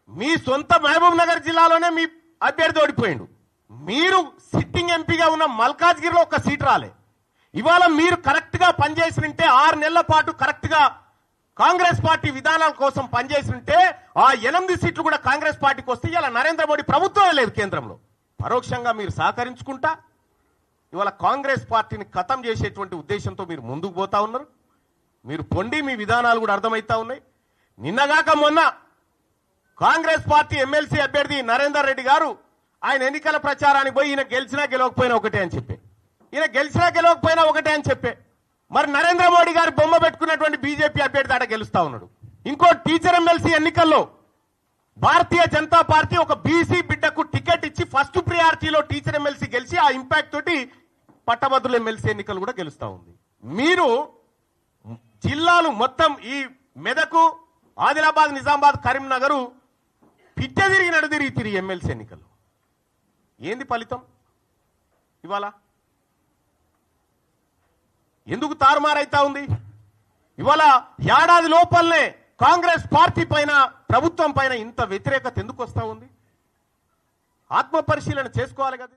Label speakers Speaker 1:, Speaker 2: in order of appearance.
Speaker 1: మీ సొంత మహబూబ్ నగర్ జిల్లాలోనే మీ అభ్యర్థి ఓడిపోయిండు. మీరు సిట్టింగ్ ఎంపీగా ఉన్న మల్కాజ్గిరిలో ఒక సీట్ రాలే. ఇవాళ మీరు కరెక్ట్ గా పనిచేసినంటే 6 నెలల పాటు కరెక్ట్ గా కాంగ్రెస్ పార్టీ విధానాల కోసం పనిచేసినంటే ఆ 8 సీట్లు కూడా కాంగ్రెస్ పార్టీకి వస్తే ఇలా నరేంద్ర మోడీ ప్రభుత్వమే లేదు కేంద్రంలో. పరోక్షంగా మీరు సహకరించుకుంటా ఇవాళ కాంగ్రెస్ పార్టీని ఖతం చేసేటువంటి ఉద్దేశంతో మీరు ముందుకు పోతా ఉన్నారు. మీరు పొండి మీ విధానాలు కూడా అర్థమవుతా ఉన్నాయి. నిన్నగాక మొన్న కాంగ్రెస్ పార్టీ ఎమ్మెల్సీ అభ్యర్థి నరేందర్ రెడ్డి గారు ఆయన ఎన్నికల ప్రచారానికి పోయి ఈయన గెలిచినా గెలవకపోయినా ఒకటే అని చెప్పి, ఈయన గెలిచినా గెలవకపోయినా ఒకటే అని చెప్పే, మరి నరేంద్ర మోడీ గారు బొమ్మ పెట్టుకున్నటువంటి బీజేపీ అభ్యర్థి ఆడ గెలుస్తా ఉన్నాడు. ఇంకో టీచర్ ఎమ్మెల్సీ ఎన్నికల్లో భారతీయ జనతా పార్టీ ఒక బీసీ బిడ్డకు టికెట్ ఇచ్చి ఫస్ట్ ప్రియారిటీలో టీచర్ ఎమ్మెల్సీ గెలిచి ఆ ఇంపాక్ట్ తోటి పట్టభద్రుల ఎమ్మెల్సీ ఎన్నికలు కూడా గెలుస్తా ఉంది. మీరు జిల్లాలు మొత్తం ఈ మెదకు, ఆదిలాబాద్, నిజామాబాద్, కరీంనగర్ పిట్ట తిరిగి తిరిగి ఎమ్మెల్సీ ఎన్నికలు ఏంది ఫలితం? ఇవాళ ఎందుకు తారుమారైతా ఉంది? ఇవాళ ఏడాది లోపలనే కాంగ్రెస్ పార్టీ పైన, ప్రభుత్వం పైన ఇంత వ్యతిరేకత ఎందుకు వస్తా ఉంది? ఆత్మ పరిశీలన చేసుకోవాలి కదా.